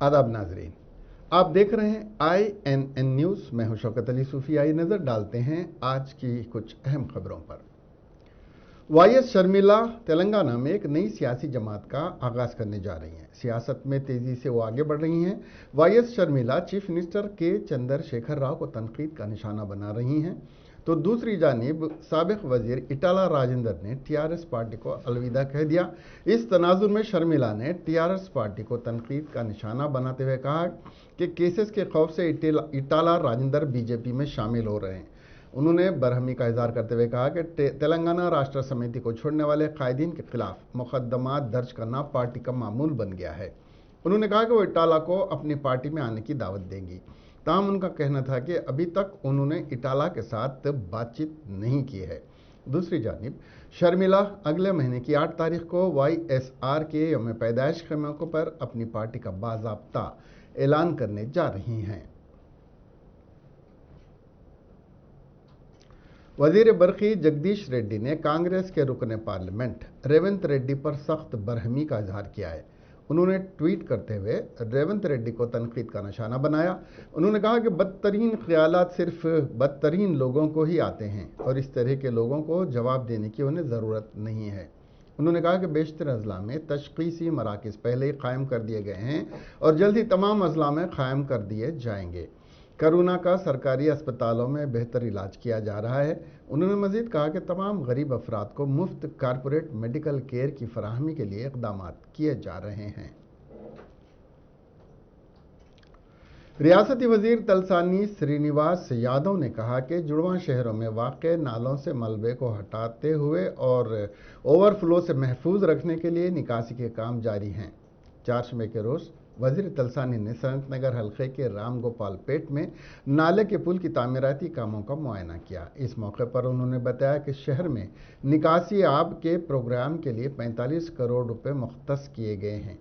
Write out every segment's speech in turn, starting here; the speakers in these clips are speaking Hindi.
आदाब नाजरीन, आप देख रहे हैं INN न्यूज़। मैं हूं शौकत अली सूफी। आई नज़र डालते हैं आज की कुछ अहम खबरों पर। YS शर्मिला तेलंगाना में एक नई सियासी जमात का आगाज करने जा रही हैं। सियासत में तेजी से वो आगे बढ़ रही हैं। YS शर्मिला चीफ मिनिस्टर के चंद्रशेखर राव को तनकीद का निशाना बना रही हैं, तो दूसरी जानिब साबिक वजीर इटाला राजेंद्र ने TRS पार्टी को अलविदा कह दिया। इस तनाजुर में शर्मिला ने TRS पार्टी को तनकीद का निशाना बनाते हुए कहा कि केसेस के खौफ से इटाला राजेंद्र बीजेपी में शामिल हो रहे हैं। उन्होंने बरहमी का इजहार करते हुए कहा कि तेलंगाना राष्ट्र समिति को छोड़ने वाले कायदीन के खिलाफ मुकदमा दर्ज करना पार्टी का मामूल बन गया है। उन्होंने कहा कि वो इटाला को अपनी पार्टी में आने की दावत देंगी। ताहम उनका कहना था कि अभी तक उन्होंने इटाला के साथ बातचीत नहीं की है। दूसरी जानिब शर्मिला अगले महीने की 8 तारीख को YSR के यौम पैदाइश के मौके पर अपनी पार्टी का बाज़ाब्ता ऐलान करने जा रही हैं। वजीर बरकी जगदीश रेड्डी ने कांग्रेस के रुकने पार्लियामेंट रेवंत रेड्डी पर सख्त बरहमी का इजहार किया है। उन्होंने ट्वीट करते हुए रेवंत रेड्डी को तनकीद का निशाना बनाया। उन्होंने कहा कि बदतरीन ख्यालात सिर्फ बदतरीन लोगों को ही आते हैं और इस तरह के लोगों को जवाब देने की उन्हें ज़रूरत नहीं है। उन्होंने कहा कि बेशतर अजला में तशख़ीसी मराकज़ पहले ही कायम कर दिए गए हैं और जल्द ही तमाम अजला में कायम कर दिए जाएंगे। कोरोना का सरकारी अस्पतालों में बेहतर इलाज किया जा रहा है। उन्होंने मजीद कहा कि तमाम गरीब अफराद को मुफ्त कारपोरेट मेडिकल केयर की फराहमी के लिए इक़दाम किए जा रहे हैं। रियासती वजीर तलसानी श्रीनिवास यादव ने कहा कि जुड़वा शहरों में वाक़े नालों से मलबे को हटाते हुए और ओवरफ्लो से महफूज रखने के लिए निकासी के काम जारी हैं। 4 मई के रोज़ वजीर तलसानी ने सनत नगर हल्के के राम गोपाल पेट में नाले के पुल की तामीराती कामों का मुआयना किया। इस मौके पर उन्होंने बताया कि शहर में निकासी आब के प्रोग्राम के लिए 45 करोड़ रुपए मुख्तस किए गए हैं।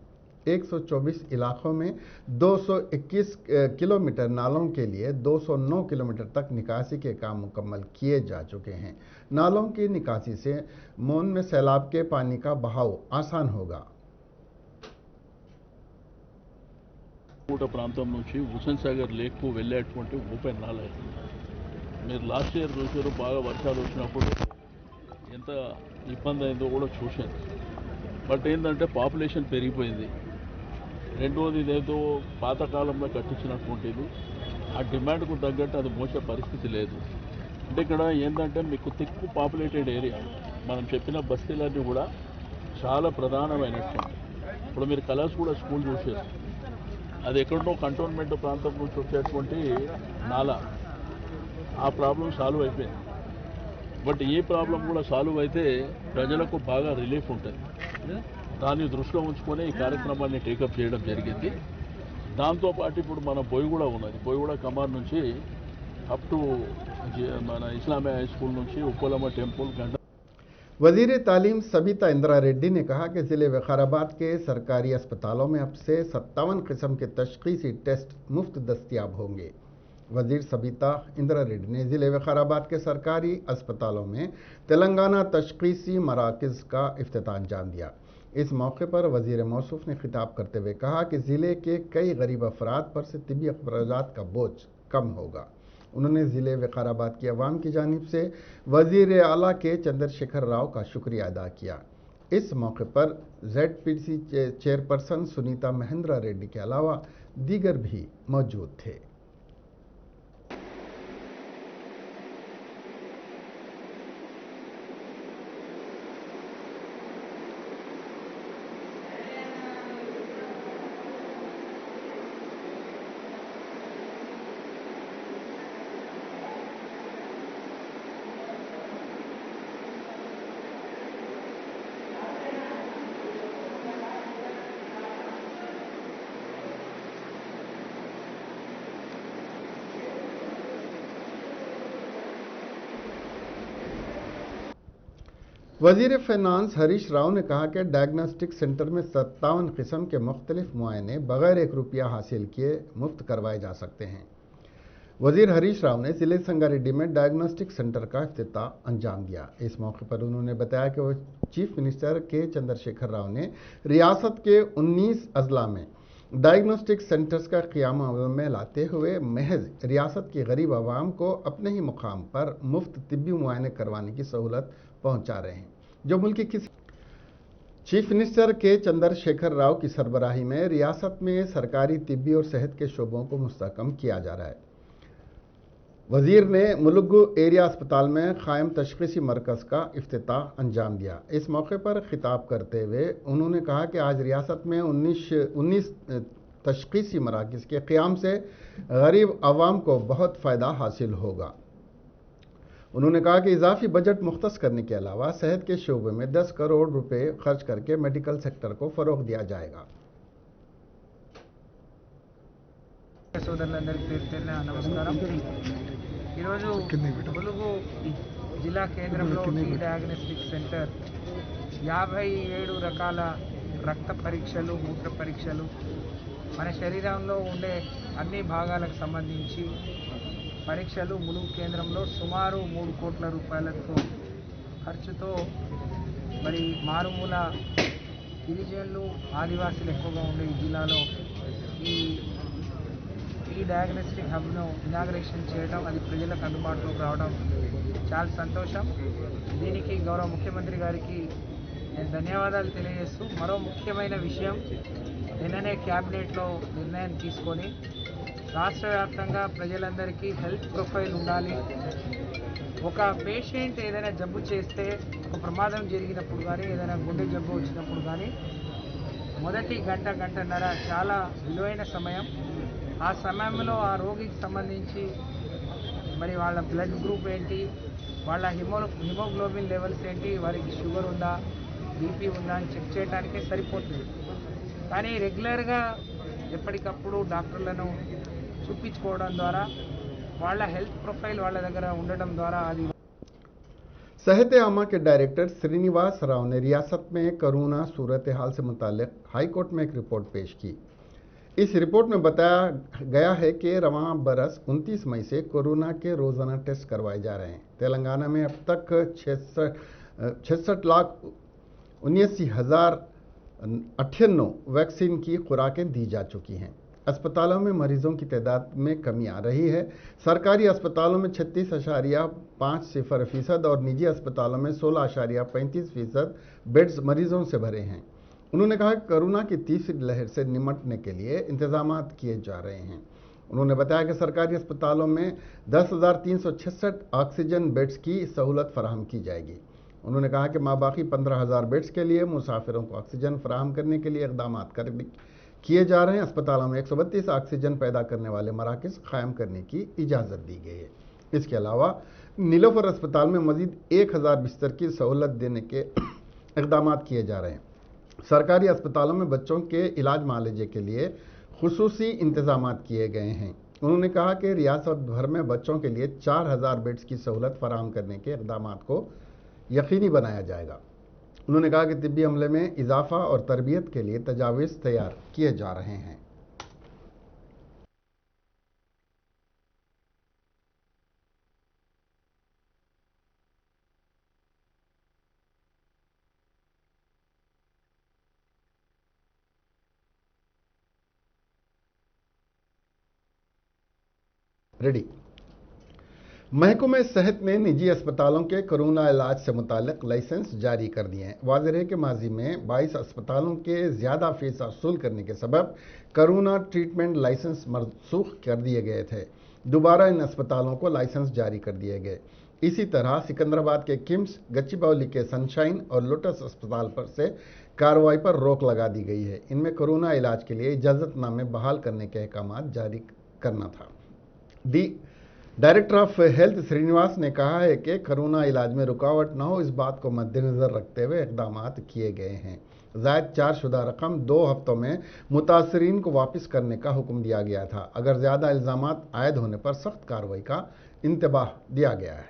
124 इलाकों में 221 किलोमीटर नालों के लिए 209 किलोमीटर तक निकासी के काम मुकम्मल किए जा चुके हैं। नालों की निकासी से मोन में सैलाब के पानी का बहाव आसान होगा। కూట ప్రాంతం నుంచి హుస్సేన్ సాగర్ లేక్కు వెళ్ళేటువంటి ఓపెన్ నాలా ఇది. మీరు లాస్ట్ ఇయర్ చూసారు, బాగా వర్షాలు వచ్చినప్పుడు ఎంత ఇబ్బంది అయిందో కూడా చూశాను. బట్ ఏంటంటే పాపులేషన్ పెరిగిపోయింది. రెండోది ఇదేదో పాతకాలంలో కట్టించినటువంటిది ఆ డిమాండ్కు తగ్గట్టు అది మోసే పరిస్థితి లేదు. అంటే ఇక్కడ ఏంటంటే మీకు థిక్ పాపులేటెడ్ ఏరియా, మనం చెప్పిన బస్తీలన్నీ కూడా చాలా ప్రధానమైనటువంటి. ఇప్పుడు మీరు కలర్స్ కూడా స్కూల్ చూసారు, అది ఎక్కడో కంటోన్మెంట్ ప్రాంతం నుంచి వచ్చేటువంటి నాలా. ఆ ప్రాబ్లం సాల్వ్ అయిపోయింది. బట్ ఈ ప్రాబ్లం కూడా సాల్వ్ అయితే ప్రజలకు బాగా రిలీఫ్ ఉంటుంది. దాన్ని దృష్టిలో ఉంచుకొని ఈ కార్యక్రమాన్ని టేకప్ చేయడం జరిగింది. దాంతోపాటు ఇప్పుడు మన బోయిగూడ ఉన్నది. బోయిగూడ కమాన్ నుంచి అప్ టు మన ఇస్లామియా హై స్కూల్ నుంచి ఉప్పలమ్మ టెంపుల్ గంట। वजीर तालीम सबिता इंदिरा रेड्डी ने कहा कि ज़िले विकाराबाद के सरकारी अस्पतालों में अब से 57 किस्म के तशख़ीसी टेस्ट मुफ्त दस्तियाब होंगे। वजीर सबिता इंदिरा रेड्डी ने ज़िले विकाराबाद के सरकारी अस्पतालों में तेलंगाना तशख़ीसी मराकज़ का इफ्तिताह अंजाम दिया। इस मौके पर वजीर मौसूफ ने खिताब करते हुए कहा कि ज़िले के कई गरीब अफराद पर से तिबी अखराजात का बोझ कम होगा। उन्होंने ज़िले विकाराबाद की आवाम की जानिब से वज़ीर आला के चंद्रशेखर राव का शुक्रिया अदा किया। इस मौके पर ZPC चेयरपर्सन सुनीता महेंद्रा रेड्डी के अलावा दीगर भी मौजूद थे। वजीर फाइनेंस हरीश राव ने कहा कि डायग्नोस्टिक सेंटर में 57 किस्म के मुख्तलिफ मुआयने बगैर 1 रुपया हासिल किए मुफ्त करवाए जा सकते हैं। वजीर हरीश राव ने जिले संगारेड्डी में डायग्नोस्टिक सेंटर का इफ्तिताह अंजाम दिया। इस मौके पर उन्होंने बताया कि वो चीफ मिनिस्टर के चंद्रशेखर राव ने रियासत के 19 अजला में डायग्नोस्टिक सेंटर्स का क़याम अमल में लाते हुए महज रियासत की गरीब आवाम को अपने ही मुकाम पर मुफ्त तिब्बी मुआयने करवाने की सहूलत पहुंचा रहे हैं, जो मुल्क की किसी चीफ मिनिस्टर के चंद्रशेखर राव की सरबराही में रियासत में सरकारी तिब्बी और सेहत के शोबों को मुस्तहकम किया जा रहा है। वजीर ने मुलुगु एरिया अस्पताल में कायम तशखीसी मरकज़ का इफ्तिताह अंजाम दिया। इस मौके पर खिताब करते हुए उन्होंने कहा कि आज रियासत में 19 तशखीसी मराकज़ के क़याम से गरीब आवाम को बहुत फ़ायदा हासिल होगा। उन्होंने कहा कि इजाफी बजट मुख्तस करने के अलावा सेहत के शोबे में 10 करोड़ रुपए खर्च करके मेडिकल सेक्टर को फ़रोग़ दिया जाएगा। సోదరులందరికీ పేరున నమస్కారం। ఈరోజు ములుగు జిల్లా కేంద్రంలో ఈ డయాగ్నోస్టిక్ సెంటర్ 57 రకాల రక్త పరీక్షలు, మూత్ర పరీక్షలు, మన శరీరంలో ఉండే అన్ని భాగాలకు సంబంధించి పరీక్షలు ములుగు కేంద్రంలో సుమారు 3 కోట్ల రూపాయలతో ఖర్చుతో మరి మారుమూల గిరిజనులు, ఆదివాసీలు ఎక్కువగా ఉండే ఈ జిల్లాలో ఈ డయాగ్నోస్టిక్ హబ్ను ఇనాగ్రేషన్ చేయడం, అది ప్రజలకు అందుబాటులోకి రావడం చాలా సంతోషం। దీనికి గౌరవ ముఖ్యమంత్రి గారికి నేను ధన్యవాదాలు తెలియజేస్తూ, మరో ముఖ్యమైన విషయం నిన్ననే క్యాబినెట్లో నిర్ణయం తీసుకొని రాష్ట్ర వ్యాప్తంగా ప్రజలందరికీ హెల్త్ ప్రొఫైల్ ఉండాలి। ఒక పేషెంట్ ఏదైనా జబ్బు చేస్తే, ఒక ప్రమాదం జరిగినప్పుడు కానీ, ఏదైనా గుండె జబ్బు వచ్చినప్పుడు కానీ మొదటి గంటన్నర చాలా విలువైన సమయం। ఆ సమయంలో ఆ రోగికి సంబంధించి మరి వాళ్ళ బ్లడ్ గ్రూప్ ఏంటి, వాళ్ళ హిమోగ్లోబిన్ లెవెల్స్ ఏంటి, వారికి షుగర్ ఉందా, బీపీ ఉందా అని చెక్ చేయడానికే సరిపోతుంది। కానీ రెగ్యులర్గా ఎప్పటికప్పుడు డాక్టర్లను చూపించుకోవడం ద్వారా, వాళ్ళ హెల్త్ ప్రొఫైల్ వాళ్ళ దగ్గర ఉండడం ద్వారా అది सेहत आमा के डायरेक्टर श्रीनिवास राव ने रियासत में कोरोना सूरत हाल से मुताल्लिक हाईकोर्ट में एक रिपोर्ट पेश की। इस रिपोर्ट में बताया गया है कि रवां बरस 29 मई से कोरोना के रोज़ाना टेस्ट करवाए जा रहे हैं। तेलंगाना में अब तक 66,79,098 वैक्सीन की खुराकें दी जा चुकी हैं। अस्पतालों में मरीजों की तादाद में कमी आ रही है। सरकारी अस्पतालों में 36.50% और निजी अस्पतालों में 16.35% बेड्स मरीजों से भरे हैं। उन्होंने कहा कि कोरोना की तीसरी लहर से निपटने के लिए इंतजाम किए जा रहे हैं। उन्होंने बताया कि सरकारी अस्पतालों में 10,366 ऑक्सीजन बेड्स की सहूलत फराहम की जाएगी। उन्होंने कहा कि माबाकी 15,000 बेड्स के लिए मुसाफिरों को ऑक्सीजन फराहम करने के लिए इकदाम किए जा रहे हैं। अस्पतालों में 132 ऑक्सीजन पैदा करने वाले मराकज़ कायम करने की इजाज़त दी गई है। इसके अलावा नीलोफर अस्पताल में मजीद 1,000 बिस्तर की सहूलत देने के इकदाम किए जा रहे हैं। सरकारी अस्पतालों में बच्चों के इलाज मुआलजे के लिए खुसूसी इंतजाम किए गए हैं। उन्होंने कहा कि रियासत भर में बच्चों के लिए 4,000 बेड्स की सहूलत फराहम करने के इकदाम को यकीनी बनाया जाएगा। उन्होंने कहा कि तिब्बी अमले में इजाफा और तरबियत के लिए तजावीज़ तैयार किए जा रहे हैं। रेडी। महकमे सेहत ने निजी अस्पतालों के कोरोना इलाज से मुताल्लिक लाइसेंस जारी कर दिए हैं। वाज़ेह है कि माजी में 22 अस्पतालों के ज़्यादा फीस वसूल करने के सबब कोरोना ट्रीटमेंट लाइसेंस मनसूख कर दिए गए थे। दोबारा इन अस्पतालों को लाइसेंस जारी कर दिए गए। इसी तरह सिकंदराबाद के किम्स, गच्चीबौली के सनशाइन और लोटस अस्पताल पर से कार्रवाई पर रोक लगा दी गई है। इनमें कोरोना इलाज के लिए इजाज़तनामे बहाल करने के अहकाम जारी करना था। डायरेक्टर ऑफ हेल्थ श्रीनिवास ने कहा है कि कोरोना इलाज में रुकावट न हो, इस बात को मद्देनजर रखते हुए इकदाम किए गए हैं। ज़ायद चार्जशुदा रकम 2 हफ्तों में मुतासरीन को वापस करने का हुक्म दिया गया था। अगर ज़्यादा इल्ज़ामात आयद होने पर सख्त कार्रवाई का इंतबाह दिया गया है।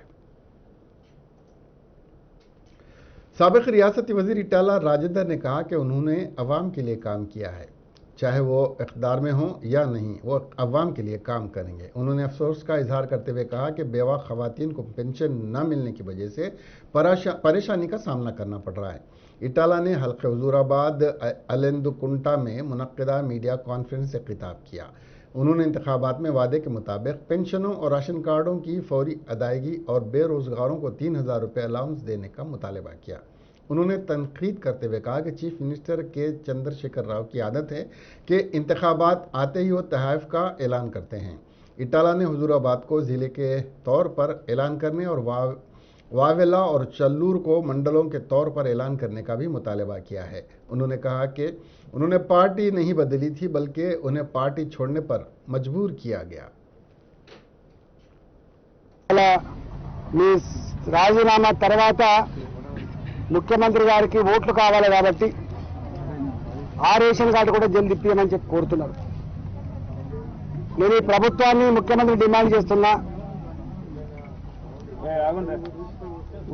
साबिक रियासती वज़ीर इटाला राजेंद्र ने कहा कि उन्होंने अवाम के लिए काम किया है, चाहे वो इक़्तिदार में हों या नहीं, वो अवाम के लिए काम करेंगे। उन्होंने अफसोस का इजहार करते हुए कहा कि बेवा ख़वातीन को पेंशन न मिलने की वजह से परेशानी का सामना करना पड़ रहा है। इटाला ने हल्के हुजूराबाद अलेंदुकुंटा में मुनक्किदा मीडिया कॉन्फ्रेंस से खिताब किया। उन्होंने इंतखाबात में वादे के मुताबिक पेंशनों और राशन कार्डों की फौरी अदायगी और बेरोजगारों को 3,000 रुपये अलाउंस देने का मुतालबा किया। उन्होंने तनकीद करते हुए कहा कि चीफ मिनिस्टर के चंद्रशेखर राव की आदत है कि इंतखाबात आते ही वो तहफ़ का ऐलान करते हैं। इटाला ने हुजूराबाद को ज़िले के तौर पर ऐलान करने और वावेला और चल्लूर को मंडलों के तौर पर ऐलान करने का भी मुतालबा किया है। उन्होंने कहा कि उन्होंने पार्टी नहीं बदली थी बल्कि उन्हें पार्टी छोड़ने पर मजबूर किया गया। రాజీనామా తర్వాత ముఖ్యమంత్రి గారికి ఓట్లు కావాలి కాబట్టి ఆ రేషన్ కార్డు కూడా జల్ది ఇప్పియమని చెప్పి కోరుతున్నారు. నేను ఈ ప్రభుత్వాన్ని ముఖ్యమంత్రి డిమాండ్ చేస్తున్నా.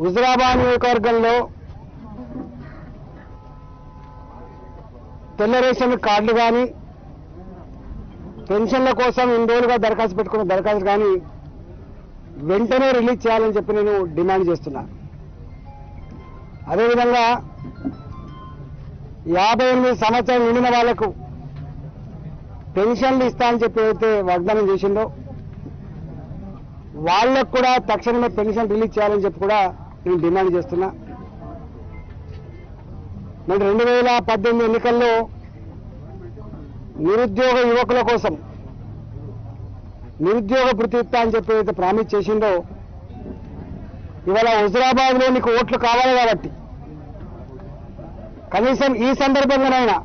హుజురాబాద్ నియోజకవర్గంలో తెల్ల రేషన్ కార్డులు కానీ పెన్షన్ల కోసం ఇన్ని రోజులుగా దరఖాస్తు పెట్టుకున్న దరఖాస్తు కానీ వెంటనే రిలీజ్ చేయాలని చెప్పి నేను డిమాండ్ చేస్తున్నా. అదేవిధంగా 58 సంవత్సరాలు నిండిన వాళ్లకు పెన్షన్లు ఇస్తా అని చెప్పి అయితే వాగ్దానం చేసిందో వాళ్ళకు కూడా తక్షణమే పెన్షన్ రిలీజ్ చేయాలని చెప్పి కూడా నేను డిమాండ్ చేస్తున్నా. మరి 2018 ఎన్నికల్లో నిరుద్యోగ యువకుల కోసం నిరుద్యోగ భృతి ఇస్తా అని చెప్పి అయితే ప్రామిస్ చేసిందో ఇవాళ హుజురాబాద్లో నీకు ఓట్లు కావాలి కాబట్టి కనీసం ఈ సందర్భంగానైనా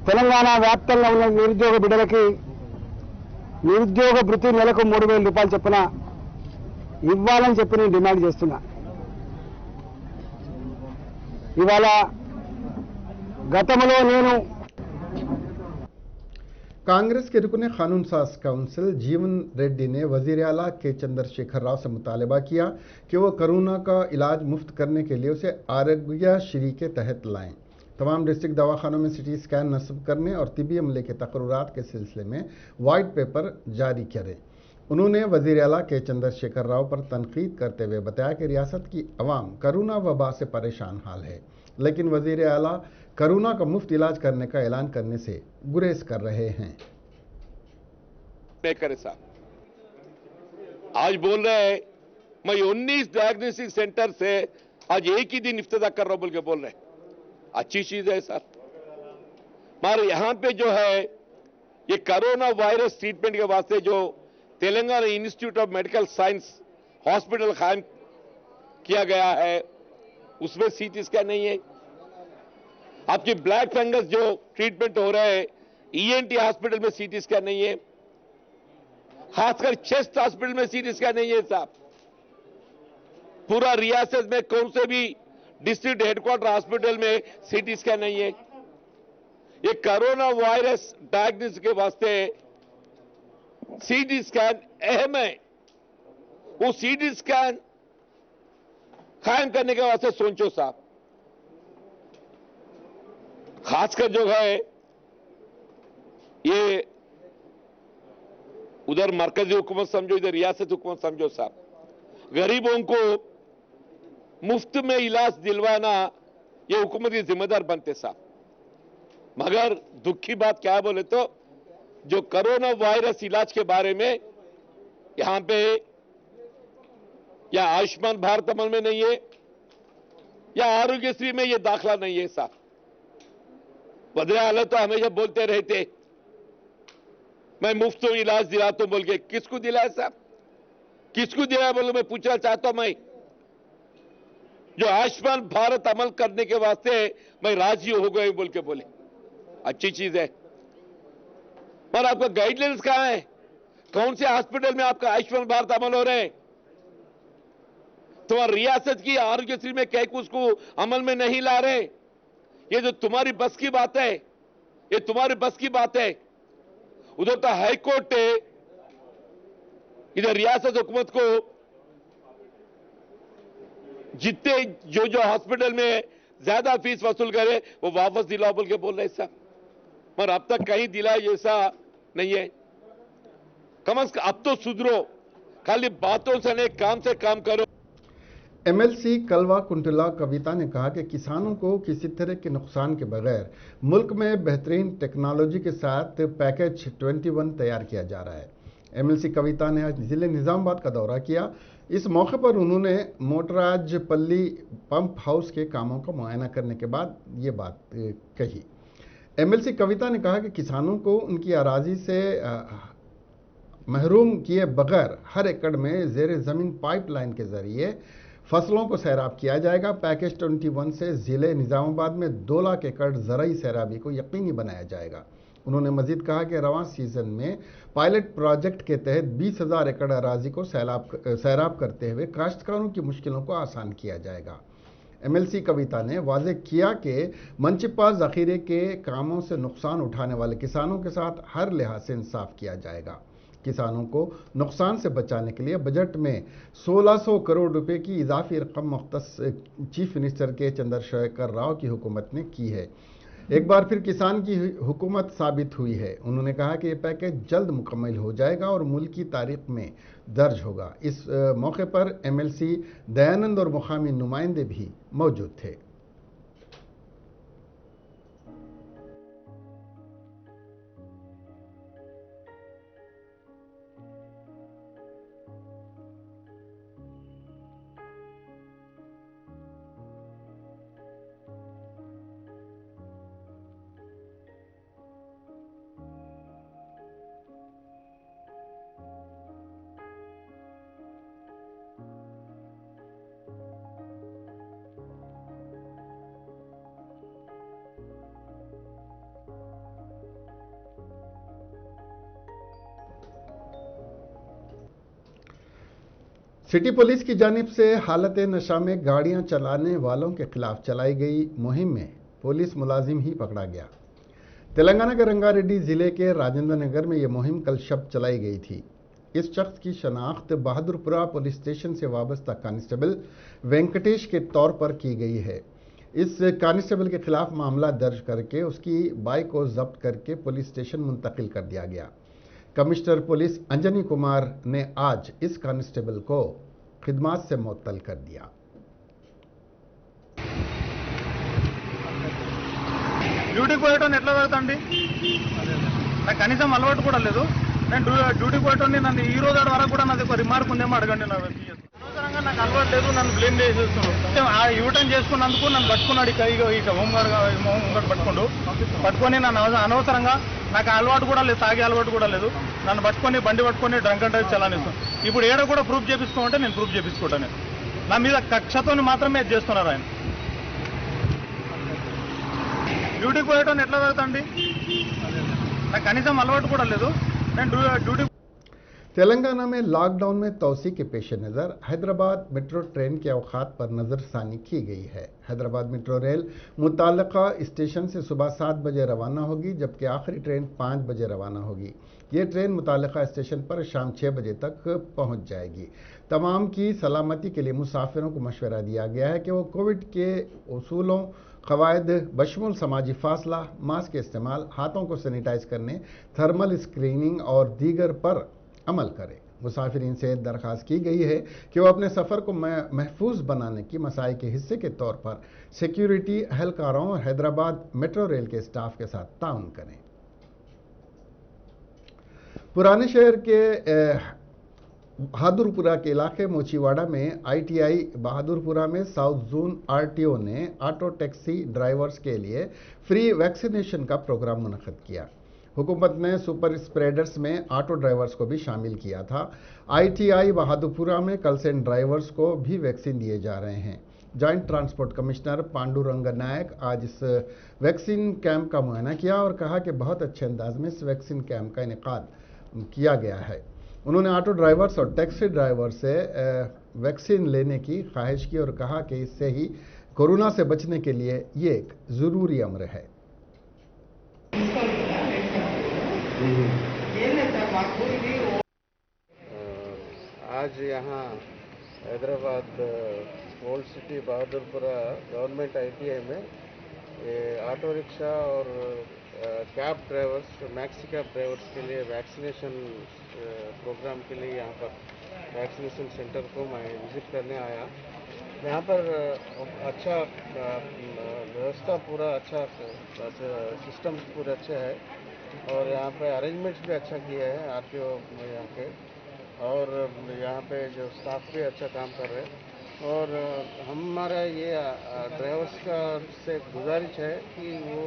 తెలంగాణ వ్యాప్తంగా ఉన్న నిరుద్యోగ బిడ్డలకి నిరుద్యోగ భృతి నెలకు 3,000 రూపాయలు చొప్పున ఇవ్వాలని చెప్పి నేను డిమాండ్ చేస్తున్నా. ఇవాళ గతంలో నేను कांग्रेस के रुकने कानून साज काउंसिल जीवन रेड्डी ने वजीर आला के चंद्रशेखर राव से मुतालबा किया कि वो कोरोना का इलाज मुफ्त करने के लिए उसे आरोग्यश्री के तहत लाएं। तमाम डिस्ट्रिक्ट दवाखानों में सिटी स्कैन नस्ब करने और तिबी अमले के तकर्रुरात के सिलसिले में वाइट पेपर जारी करें। उन्होंने वजीर आला के चंद्रशेखर राव पर तनकीद करते हुए बताया कि रियासत की अवाम कोरोना वबा से परेशान हाल है, लेकिन वजीर आला कोरोना का मुफ्त इलाज करने का ऐलान करने से गुरेज कर रहे हैं। आज बोल रहे हैं मैं 19 डायग्नोस्टिक सेंटर से आज एक ही दिन इफ्तिताह कर रहा हूं बोल के बोल रहे हैं। अच्छी चीज है सर। हमारे यहां पे जो है ये कोरोना वायरस ट्रीटमेंट के वास्ते जो Telangana institute of medical science hospital कायम किया गया है उसमें सीटी स्कैन नहीं है। आपकी ब्लैक फंगस जो ट्रीटमेंट हो रहा है ईएनटी हॉस्पिटल में सीटी स्कैन नहीं है, खासकर चेस्ट हॉस्पिटल में सीटी स्कैन नहीं है साहब। पूरा रियासत में कौन से भी डिस्ट्रिक्ट हेडक्वार्टर हॉस्पिटल में सीटी स्कैन नहीं है। ये कोरोना वायरस डायग्नोसिस के वास्ते सीटी स्कैन अहम है। वो सीटी स्कैन कायम करने के वास्ते सोचो साहब। खासकर जो है ये उधर मरकजी हुकूमत समझो, इधर रियासत हुकूमत समझो साहब। गरीबों को मुफ्त में इलाज दिलवाना ये हुकूमत की जिम्मेदार बनते साहब। मगर दुख की बात क्या बोले तो जो कोरोना वायरस इलाज के बारे में यहां पे या आयुष्मान भारत अमल में नहीं है या आरोग्यश्री में ये दाखला नहीं है साहब। वज़ीर आला तो हमेशा बोलते रहते मैं मुफ्त इलाज दिलाता हूं बोल के। किसको दिलाया साहब, किसको दिलाया बोल मैं पूछना चाहता हूं। मैं जो आयुष्मान भारत अमल करने के वास्ते मैं राजी हो गए बोल के बोले, अच्छी चीज है। पर आपका गाइडलाइंस कहां है? कौन से हॉस्पिटल में आपका आयुष्मान भारत अमल हो रहे हैं? तुम्हारी रियासत की आरोग्यश्री में कह उसको अमल में नहीं ला रहे। ये जो तुम्हारी बस की बात है, ये तुम्हारी बस की बात है। उधर तो हाईकोर्ट है, इधर रियासत हुकूमत को जितने जो जो हॉस्पिटल में ज्यादा फीस वसूल करे वो वापस दिलाओ बोल के बोल रहे साहब। पर अब तक कहीं दिलाए जैसा नहीं है। कम से कम अब तो सुधरो, खाली बातों से नहीं काम से काम करो। एमएलसी कलवा कुंटला कविता ने कहा कि किसानों को किसी तरह के नुकसान के बगैर मुल्क में बेहतरीन टेक्नोलॉजी के साथ पैकेज 21 तैयार किया जा रहा है। एमएलसी कविता ने आज जिले निजामाबाद का दौरा किया। इस मौके पर उन्होंने मोटराज पल्ली पंप हाउस के कामों का मुआयना करने के बाद ये बात कही। एमएलसी कविता ने कहा कि किसानों को उनकी अराजी से महरूम किए बगैर हर एकड़ में ज़ेर ज़मीन पाइपलाइन के जरिए फसलों को सैराब किया जाएगा। पैकेज 21 से जिले निजामाबाद में 2 लाख एकड़ ज़राई सैराबी को यकीनी बनाया जाएगा। उन्होंने मजीद कहा कि रवां सीजन में पायलट प्रोजेक्ट के तहत 20,000 एकड़ अराजी को सैराब करते हुए काश्तकारों की मुश्किलों को आसान किया जाएगा। एमएलसी कविता ने वाज़ेह किया कि मनचिप्पा ज़ख़ीरे के कामों से नुकसान उठाने वाले किसानों के साथ हर लिहाज से इंसाफ किया जाएगा। किसानों को नुकसान से बचाने के लिए बजट में 1600 करोड़ रुपए की इजाफी रकम मुख्तस चीफ मिनिस्टर के चंद्रशेखर राव की हुकूमत ने की है। एक बार फिर किसान की हुकूमत साबित हुई है। उन्होंने कहा कि यह पैकेज जल्द मुकम्मल हो जाएगा और मुल्क की तारीख में दर्ज होगा। इस मौके पर एमएलसी दयानंद और मुकामी नुमाइंदे भी मौजूद थे। सिटी पुलिस की जानिब से हालत नशा में गाड़ियां चलाने वालों के खिलाफ चलाई गई मुहिम में पुलिस मुलाजिम ही पकड़ा गया। तेलंगाना के रंगारेड्डी जिले के राजेंद्र नगर में यह मुहिम कल शब चलाई गई थी। इस शख्स की शनाख्त बहादुरपुरा पुलिस स्टेशन से वाबस्ता कांस्टेबल वेंकटेश के तौर पर की गई है। इस कांस्टेबल के खिलाफ मामला दर्ज करके उसकी बाइक को जब्त करके पुलिस स्टेशन मुंतकिल कर दिया गया। कमिश्नर पुलिस अंजनी कुमार ने आज इस कांस्टेबल को खिदमात से मुअत्तल कर दिया। డ్యూటీకి పోయటం ఎట్లా జరుగుతుంది? నాకు కనీసం అలవాటు కూడా లేదు. నేను డ్యూటీకి పోయటం నన్ను ఈ రోజు వరకు కూడా నాది ఒక రిమార్క్ ఉందేమో అడగండి. నాకు అనవసరంగా నాకు అలవాటు లేదు, నన్ను బ్లేమ్ చేసేస్తున్నాడు. ఆ యూటర్న్ చేసుకున్నందుకు నన్ను పట్టుకున్నాడు. ఇక హోంగార్డ్ పట్టుకొని నన్ను అనవసరంగా నాకు అలవాటు కూడా లేదు, తాగే అలవాటు కూడా లేదు. నన్ను పట్టుకొని బండి పట్టుకొని డ్రంక్ అండ్ డ్రైవ్ చలానిస్తాను. ఇప్పుడు ఏడ కూడా ప్రూఫ్ చేపించుకోమంటే నేను ప్రూఫ్ చేపించుకుంటాను. నా మీద కక్షతో మాత్రమే చేస్తున్నారు ఆయన. డ్యూటీకి పోయటం ఎట్లా జరుగుతుంది? నాకు కనీసం అలవాటు కూడా లేదు. నేను డ్యూటీ तेलंगाना में लॉकडाउन में तोसी के पेश नज़र हैदराबाद मेट्रो ट्रेन के अवकात पर नज़रसानी की गई है। हैदराबाद मेट्रो रेल मुताल्लिका स्टेशन से सुबह 7 बजे रवाना होगी, जबकि आखिरी ट्रेन 5 बजे रवाना होगी। ये ट्रेन मुताल्लिका स्टेशन पर शाम 6 बजे तक पहुंच जाएगी। तमाम की सलामती के लिए मुसाफिरों को मशवरा दिया गया है कि वो कोविड के उसूलों कवायद बशमुल समाजी फासला, मास्क के इस्तेमाल, हाथों को सैनिटाइज करने, थर्मल स्क्रीनिंग और दीगर पर अमल करें। मुसाफिरीन से दरख्वास्त की गई है कि वो अपने सफ़र को महफूज बनाने की मसाई के हिस्से के तौर पर सिक्योरिटी एहलकारों और हैदराबाद मेट्रो रेल के स्टाफ के साथ ताउन करें। पुराने शहर के बहादुरपुरा के इलाके मोचीवाड़ा में ITI बहादुरपुरा में साउथ जोन RTO ने ऑटो टैक्सी ड्राइवर्स के लिए फ्री वैक्सीनेशन का प्रोग्राम मुनक़्क़िद किया। हुकूमत ने सुपर स्प्रेडर्स में ऑटो ड्राइवर्स को भी शामिल किया था। ITI बहादुरपुरा में कल से इन ड्राइवर्स को भी वैक्सीन दिए जा रहे हैं। जॉइंट ट्रांसपोर्ट कमिश्नर पांडुरंग नायक आज इस वैक्सीन कैंप का मुआयना किया और कहा कि बहुत अच्छे अंदाज में इस वैक्सीन कैंप का इनेकाद किया गया है। उन्होंने ऑटो ड्राइवर्स और टैक्सी ड्राइवर से वैक्सीन लेने की ख्वाहिश की और कहा कि इससे ही कोरोना से बचने के लिए ये एक ज़रूरी अमर है। आज यहाँ Hyderabad old city Bahadurpura government ITI में ऑटो रिक्शा और cab drivers, maxi cab drivers के लिए वैक्सीनेशन प्रोग्राम के लिए यहाँ पर वैक्सीनेशन सेंटर को मैं विजिट करने आया। यहाँ पर अच्छा व्यवस्था पूरा अच्छा सिस्टम पूरे अच्छे है और यहाँ पे अरेंजमेंट्स भी अच्छा किया है आरटीओ यहाँ के, और यहाँ पे जो स्टाफ भी अच्छा काम कर रहे हैं। और हमारा ये ड्राइवर्स का से गुजारिश है कि वो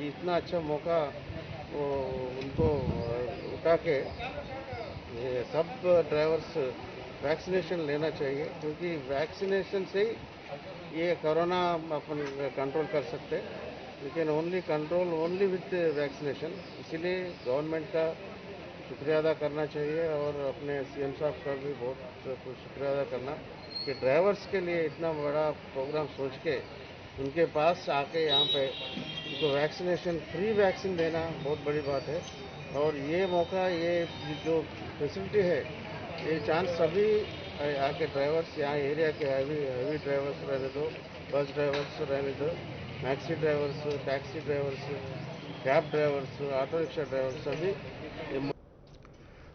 इतना अच्छा मौका वो उनको उठा के ये सब ड्राइवर्स वैक्सीनेशन लेना चाहिए, क्योंकि वैक्सीनेशन से ही ये कोरोना अपन कंट्रोल कर सकते हैं। लेकिन only control only with vaccination. इसीलिए गवर्नमेंट का शुक्रिया अदा करना चाहिए और अपने सीएम साहब का भी बहुत शुक्रिया अदा करना कि ड्राइवर्स के लिए इतना बड़ा प्रोग्राम सोच के उनके पास आके यहाँ पे उनको वैक्सीनेशन फ्री वैक्सीन देना बहुत बड़ी बात है। और ये मौका, ये जो फैसिलिटी है, ये चांस सभी आके ड्राइवर्स यहाँ एरिया के हैवी ड्राइवर्स रहने दो, बस ड्राइवर्स रहने दो, maxi drivers, taxi drivers, cab drivers, auto rickshaw drivers सभी।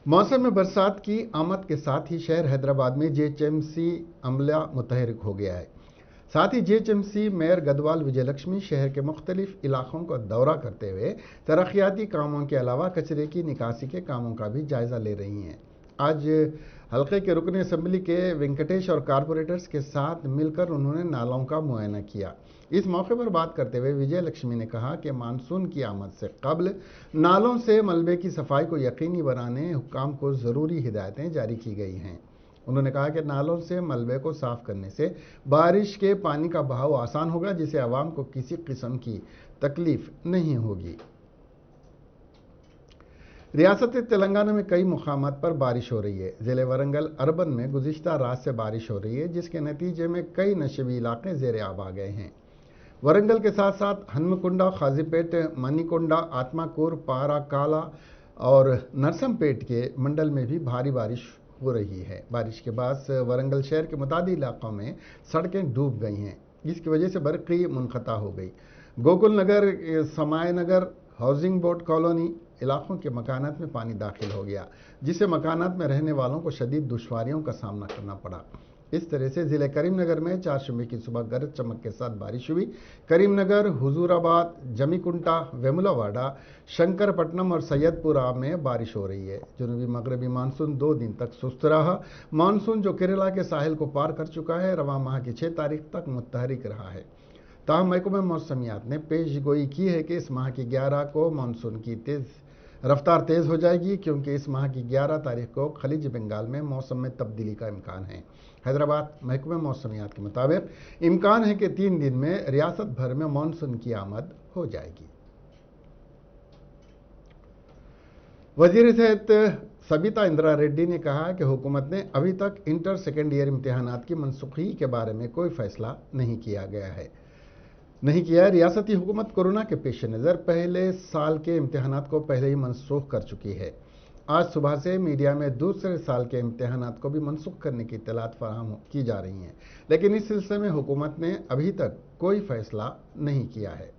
मौसम में बरसात की आमद के साथ ही शहर हैदराबाद में जीएचएमसी अमला मुतहरिक हो गया है। साथ ही जीएचएमसी मेयर गदवाल विजयलक्ष्मी शहर के मुख्तलिफ इलाकों का दौरा करते हुए तरक्याती कामों के अलावा कचरे की निकासी के कामों का भी जायजा ले रही हैं। आज हल्के के रुकन असम्बली के वेंकटेश और कारपोरेटर्स के साथ मिलकर उन्होंने नालों का मुआयना किया। इस मौके पर बात करते हुए विजय लक्ष्मी ने कहा कि मानसून की आमद से कब्ल नालों से मलबे की सफाई को यकीनी बनाने हुक्काम को ज़रूरी हिदायतें जारी की गई हैं। उन्होंने कहा कि नालों से मलबे को साफ करने से बारिश के पानी का बहाव आसान होगा, जिससे आवाम को किसी किस्म की तकलीफ नहीं होगी। रियासत तेलंगाना में कई मुकामात पर बारिश हो रही है। ज़िले वरंगल अर्बन में गुज़िश्ता रात से बारिश हो रही है, जिसके नतीजे में कई नशेबी इलाके ज़ेर आब आ गए हैं। वरंगल के साथ साथ हनुमकुंडा, खाजीपेट, मनीकोंडा, आत्माकूर, पाराकाला और नरसमपेट के मंडल में भी भारी बारिश हो रही है। बारिश के बाद वरंगल शहर के मुतादी इलाकों में सड़कें डूब गई हैं, जिसकी वजह से बरक़ी मुनक़ता हो गई। गोकुल नगर, समाय नगर, हाउसिंग बोर्ड कॉलोनी इलाकों के मकानात में पानी दाखिल हो गया, जिससे मकानात में रहने वालों को शदीद दुश्वारियों का सामना करना पड़ा। इस तरह से ज़िले करीमनगर में 4 शुबे की सुबह गरज चमक के साथ बारिश हुई। करीमनगर, हुजूराबाद, जमीकुंटा, वेमुलावाड़ा, शंकरपट्टनम और सैयदपुरा में बारिश हो रही है। जनूबी मगरबी मानसून 2 दिन तक सुस्त रहा। मानसून जो केरला के साहिल को पार कर चुका है, रवां माह की 6 तारीख तक मुतहरिक रहा है। ताहम महकमा मौसमियात ने पेश गोई की है कि इस माह की 11 को मानसून की रफ्तार तेज़ हो जाएगी, क्योंकि इस माह की 11 तारीख को खलीज बंगाल में मौसम में तब्दीली का इम्कान है। हैदराबाद महकमा मौसमियात के मुताबिक इम्कान है कि 3 दिन में रियासत भर में मानसून की आमद हो जाएगी। वजीर सेहत सबिता इंदिरा रेड्डी ने कहा कि हुकूमत ने अभी तक इंटर सेकेंड ईयर इम्तिहानात की मनसूखी के बारे में कोई फैसला नहीं किया है। रियासती हुकूमत कोरोना के पेश नज़र पहले साल के इम्तिहानात को पहले ही मनसूख कर चुकी है। आज सुबह से मीडिया में दूसरे साल के इम्तिहानात को भी मनसूख करने की इत्तलात फराहम की जा रही हैं, लेकिन इस सिलसिले में हुकूमत ने अभी तक कोई फैसला नहीं किया है।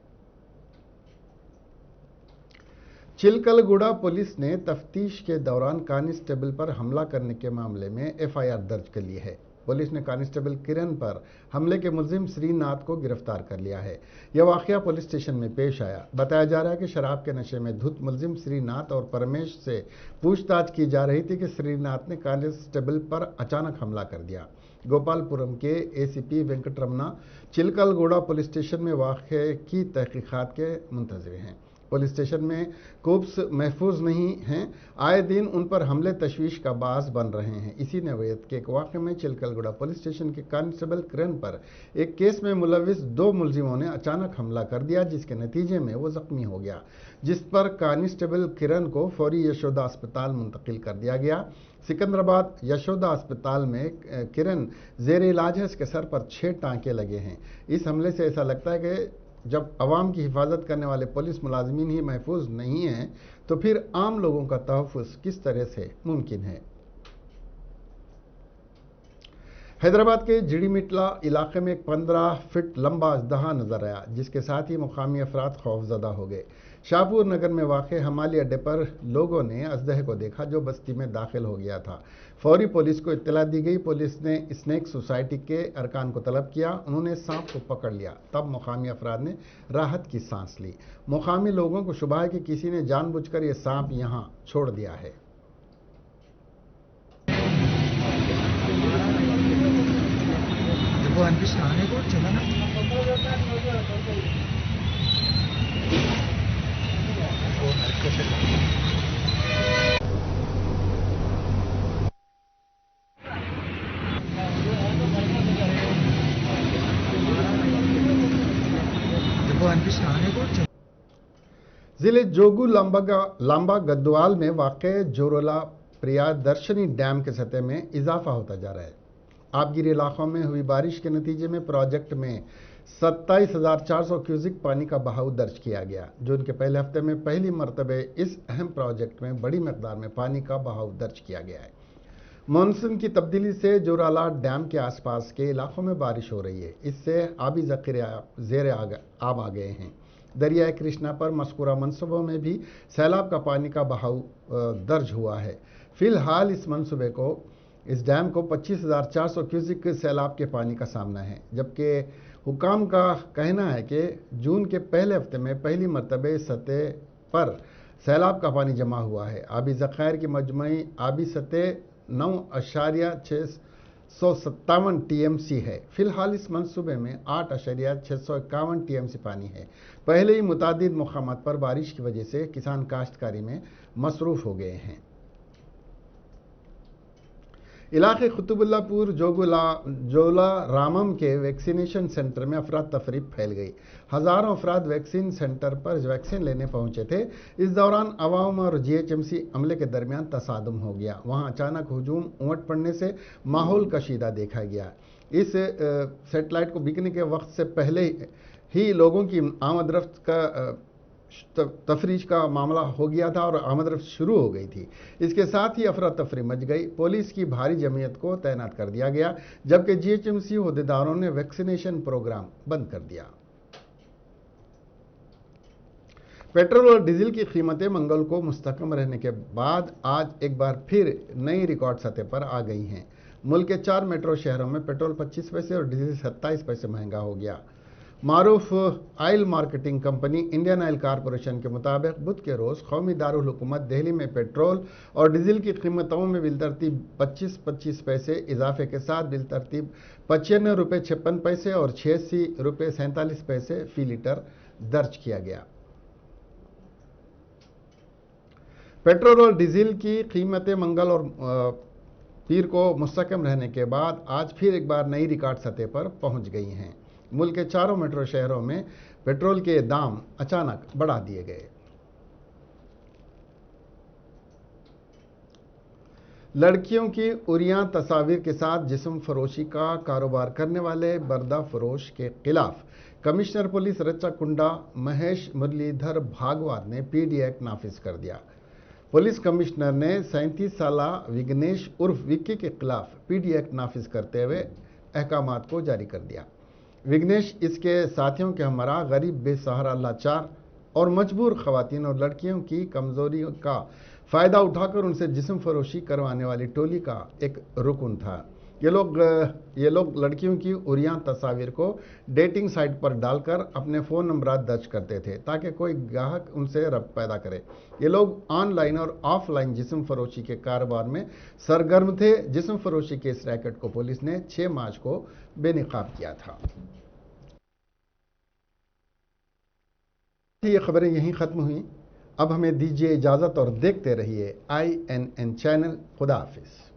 चिलकलगुड़ा पुलिस ने तफ्तीश के दौरान कांस्टेबल पर हमला करने के मामले में एफआईआर दर्ज कर ली है। पुलिस ने कांस्टेबल किरण पर हमले के मुलजिम श्रीनाथ को गिरफ्तार कर लिया है। यह वाकया पुलिस स्टेशन में पेश आया। बताया जा रहा है कि शराब के नशे में धुत मुलजिम श्रीनाथ और परमेश से पूछताछ की जा रही थी कि श्रीनाथ ने कांस्टेबल पर अचानक हमला कर दिया। गोपालपुरम के एसीपी वेंकटरमना चिलकलगुड़ा पुलिस स्टेशन में वाक़े की तहकीकात के मुंतज़िर हैं। पुलिस स्टेशन में कूब्स महफूज नहीं हैं। आए दिन उन पर हमले तशवीश का बास बन रहे हैं। इसी नौयत के एक वाक़े में चिलकलगुड़ा पुलिस स्टेशन के कांस्टेबल किरण पर एक केस में मुलविस 2 मुलजिमों ने अचानक हमला कर दिया, जिसके नतीजे में वो जख्मी हो गया, जिस पर कांस्टेबल किरण को फौरी यशोदा अस्पताल मुंतकिल कर दिया गया। सिकंदराबाद यशोदा अस्पताल में किरण जेर इलाज है। इसके सर पर 6 टांके लगे हैं। इस हमले से ऐसा लगता है कि जब अवाम की हिफाजत करने वाले पुलिस मुलाजमीन ही महफूज नहीं हैं, तो फिर आम लोगों का तहफ़्फ़ुज़ किस तरह से मुमकिन है। हैदराबाद के जिड़ीमिटला इलाके में एक 15 फीट लंबा अजदहा नजर आया, जिसके साथ ही मुकामी अफराद खौफजदा हो गए। शाहपुर नगर में वाक़े हमाली अड्डे पर लोगों ने अजदहे को देखा जो बस्ती में दाखिल हो गया था। फौरी पुलिस को इत्तला दी गई। पुलिस ने स्नेक सोसाइटी के अरकान को तलब किया। उन्होंने सांप को पकड़ लिया। तब मुकामी अफराद ने राहत की सांस ली। मुकामी लोगों को शुबा है कि किसी ने जानबूझकर यह सांप यहां छोड़ दिया है। जिले जोगू लांबा गद्वाल में वाक़े जोरोला प्रियादर्शनी डैम के सतह में इजाफा होता जा रहा है। आबगिरी इलाकों में हुई बारिश के नतीजे में प्रोजेक्ट में 27,400 क्यूसिक पानी का बहाव दर्ज किया गया। जून के पहले हफ्ते में पहली मरतबे इस अहम प्रोजेक्ट में बड़ी मकदार में पानी का बहाव दर्ज किया गया है। मानसून की तब्दीली से जोराला डैम के आसपास के इलाकों में बारिश हो रही है। इससे आबी ज़ख़ीरे ज़ेर आब आ गए हैं। दरियाए कृष्णा पर मज़कूरा मनसूबों में भी सैलाब का पानी का बहाव दर्ज हुआ है। फिलहाल इस डैम को 25,400 क्यूसिक सैलाब के पानी का सामना है, जबकि हुकाम का कहना है कि जून के पहले हफ्ते में पहली मरतबे सतह पर सैलाब का पानी जमा हुआ है। आबी ज़ख़ायर की मजमूई आबी सतह 9.657 टीएमसी है। फिलहाल इस मंसूबे में 8.651 टीएमसी पानी है। पहले ही मुतादिद मुकामात पर बारिश की वजह से किसान काश्तकारी में मसरूफ़ हो गए हैं। इलाके कुतुबुल्लापुर जोला रामम के वैक्सीनेशन सेंटर में अफरा तफरी फैल गई। हज़ारों अफराद वैक्सीन सेंटर पर वैक्सीन लेने पहुंचे थे। इस दौरान अवाम और जीएचएमसी अमले के दरमियान तसादुम हो गया। वहां अचानक हुजूम उमट पड़ने से माहौल कशीदा देखा गया। इस सेटेलाइट को बिकने के वक्त से पहले ही लोगों की आमद रफ्त का तफरीश का मामला हो गया था और आमद रफ्त शुरू हो गई थी। इसके साथ ही अफरा तफरी मच गई। पुलिस की भारी जमीयत को तैनात कर दिया गया, जबकि जीएचएमसी अहदेदारों ने वैक्सीनेशन प्रोग्राम बंद कर दिया। पेट्रोल और डीजल की कीमतें मंगल को मुस्तकम रहने के बाद आज एक बार फिर नई रिकॉर्ड सतह पर आ गई हैं। मुल्क के 4 मेट्रो शहरों में पेट्रोल 25 पैसे और डीजल 27 पैसे महंगा हो गया। मारूफ oil marketing company Indian Oil Corporation के मुताबिक बुध के रोज़ कौमी दारुल हुकूमत दिल्ली में पेट्रोल और डीजल की कीमतों में बिलतरतीब 25 पैसे इजाफे के साथ बिलतरतीब 95 रुपये 56 पैसे और 86 रुपये 47 पैसे फी लीटर दर्ज किया गया। पेट्रोल और डीजल की कीमतें मंगल और पीर को मुस्तकम रहने के बाद आज फिर एक बार नई रिकॉर्ड सतह पर पहुंच गई हैं। मुल्क के 4 मेट्रो शहरों में पेट्रोल के दाम अचानक बढ़ा दिए गए। लड़कियों की उरियां तस्वीर के साथ जिस्म फरोशी का कारोबार करने वाले बर्दा फरोश के खिलाफ कमिश्नर पुलिस रच्चाकुंडा महेश मुरलीधर भागवत ने पीडी एक्ट नाफिज कर दिया। पुलिस कमिश्नर ने 37 साला विघ्नेश उर्फ विक्की के खिलाफ पीडी एक्ट नाफिज करते हुए अहकामात को जारी कर दिया। विघ्नेश इसके साथियों के हमरा गरीब, बेसहारा, लाचार और मजबूर खवातीन और लड़कियों की कमजोरी का फ़ायदा उठाकर उनसे जिस्म फरोशी करवाने वाली टोली का एक रुकन था। ये लोग लड़कियों की उरियां तस्वीर को डेटिंग साइट पर डालकर अपने फ़ोन नंबर दर्ज करते थे ताकि कोई ग्राहक उनसे रब्त पैदा करे। ये लोग ऑनलाइन और ऑफलाइन जिस्म फरोशी के कारोबार में सरगर्म थे। जिस्म फरोशी के इस रैकेट को पुलिस ने 6 मार्च को बेनकाब किया था। ये खबरें यहीं ख़त्म हुई। अब हमें दीजिए इजाज़त और देखते रहिए INN चैनल। खुदा हाफिज़।